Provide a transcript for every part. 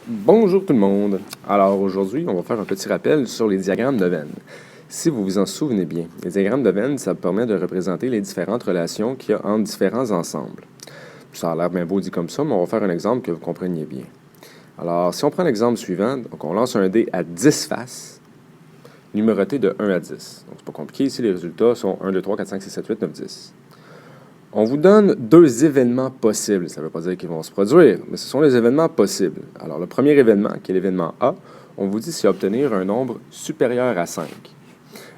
Bonjour tout le monde. Alors aujourd'hui, on va faire un petit rappel sur les diagrammes de Venn. Si vous vous en souvenez bien, les diagrammes de Venn, ça permet de représenter les différentes relations qu'il y a entre différents ensembles. Ça a l'air bien beau dit comme ça, mais on va faire un exemple que vous compreniez bien. Alors, si on prend l'exemple suivant, donc on lance un dé à 10 faces, numéroté de 1 à 10. Donc c'est pas compliqué, ici les résultats sont 1, 2, 3, 4, 5, 6, 7, 8, 9, 10. On vous donne deux événements possibles. Ça ne veut pas dire qu'ils vont se produire, mais ce sont les événements possibles. Alors, le premier événement, qui est l'événement A, on vous dit c'est obtenir un nombre supérieur à 5.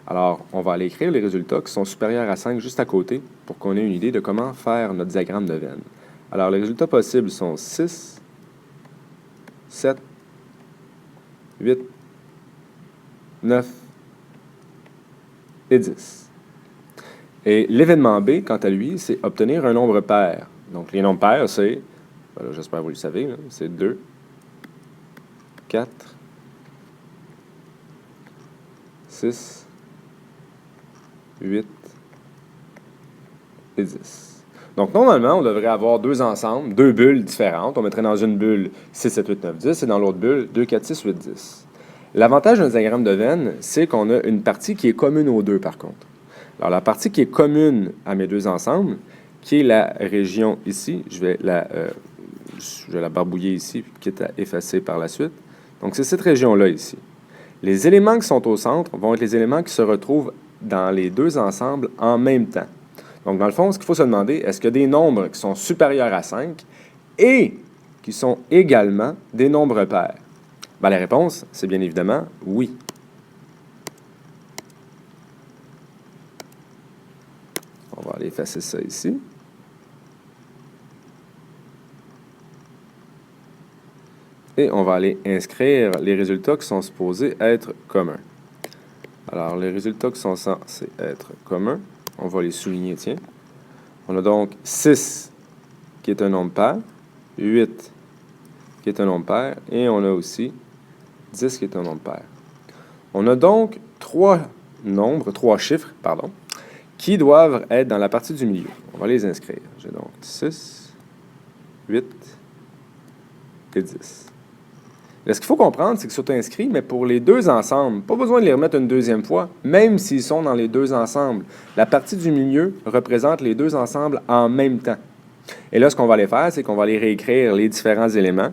Alors, on va aller écrire les résultats qui sont supérieurs à 5 juste à côté pour qu'on ait une idée de comment faire notre diagramme de Venn. Alors, les résultats possibles sont 6, 7, 8, 9 et 10. Et l'événement B, quant à lui, c'est obtenir un nombre pair. Donc, les nombres pairs, c'est, voilà, j'espère que vous le savez, c'est 2, 4, 6, 8 et 10. Donc, normalement, on devrait avoir deux ensembles, deux bulles différentes. On mettrait dans une bulle 6, 7, 8, 9, 10 et dans l'autre bulle 2, 4, 6, 8, 10. L'avantage d'un diagramme de Venn, c'est qu'on a une partie qui est commune aux deux, par contre. Alors, la partie qui est commune à mes deux ensembles, qui est la région ici, je vais la barbouiller ici, quitte à effacer par la suite. Donc, c'est cette région-là ici. Les éléments qui sont au centre vont être les éléments qui se retrouvent dans les deux ensembles en même temps. Donc, dans le fond, ce qu'il faut se demander, est-ce qu'il y a des nombres qui sont supérieurs à 5 et qui sont également des nombres pairs? Bien, la réponse, c'est bien évidemment oui. On va aller effacer ça ici. Et on va aller inscrire les résultats qui sont supposés être communs. Alors, les résultats qui sont censés être communs, on va les souligner, tiens. On a donc 6 qui est un nombre pair, 8 qui est un nombre pair, et on a aussi 10 qui est un nombre pair. On a donc trois chiffres, qui doivent être dans la partie du milieu. On va les inscrire. J'ai donc 6, 8 et 10. Là, ce qu'il faut comprendre, c'est qu'ils sont inscrits, mais pour les deux ensembles. Pas besoin de les remettre une deuxième fois, même s'ils sont dans les deux ensembles. La partie du milieu représente les deux ensembles en même temps. Et là, ce qu'on va aller faire, c'est qu'on va aller réécrire les différents éléments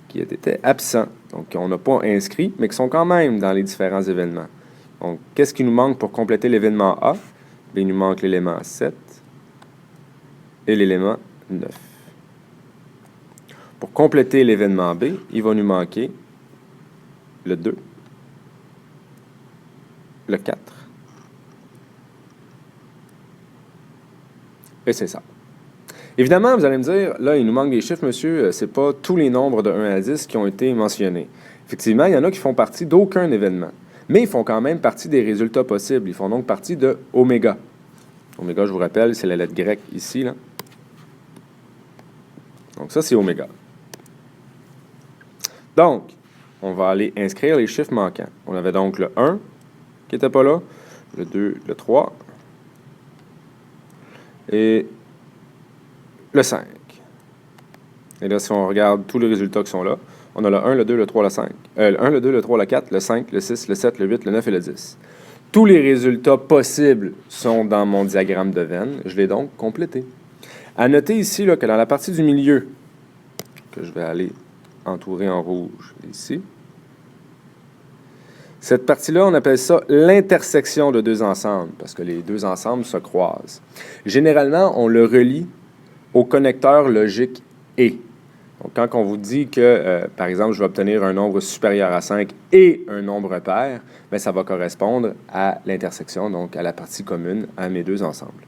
qui étaient absents. Donc, on n'a pas inscrits, mais qui sont quand même dans les différents événements. Donc, qu'est-ce qui nous manque pour compléter l'événement A? Bien, il nous manque l'élément 7 et l'élément 9. Pour compléter l'événement B, il va nous manquer le 2, le 4 et c'est ça. Évidemment, vous allez me dire, là, il nous manque des chiffres, monsieur, c'est pas tous les nombres de 1 à 10 qui ont été mentionnés. Effectivement, il y en a qui font partie d'aucun événement. Mais ils font quand même partie des résultats possibles. Ils font donc partie de oméga. Oméga, je vous rappelle, c'est la lettre grecque ici, là. Donc ça, c'est oméga. Donc, on va aller inscrire les chiffres manquants. On avait donc le 1, qui n'était pas là, le 2, le 3, et le 5. Et là, si on regarde tous les résultats qui sont là, on a le 1, le 2, le 3, le 5. Le 1, le 2, le 3, le 4, le 5, le 6, le 7, le 8, le 9 et le 10. Tous les résultats possibles sont dans mon diagramme de Venn. Je l'ai donc complété. À noter ici là, que dans la partie du milieu, que je vais aller entourer en rouge ici, cette partie-là, on appelle ça l'intersection de deux ensembles, parce que les deux ensembles se croisent. Généralement, on le relie au connecteur logique et. Donc, quand on vous dit que, par exemple, je vais obtenir un nombre supérieur à 5 et un nombre pair, bien, ça va correspondre à l'intersection, donc à la partie commune à mes deux ensembles.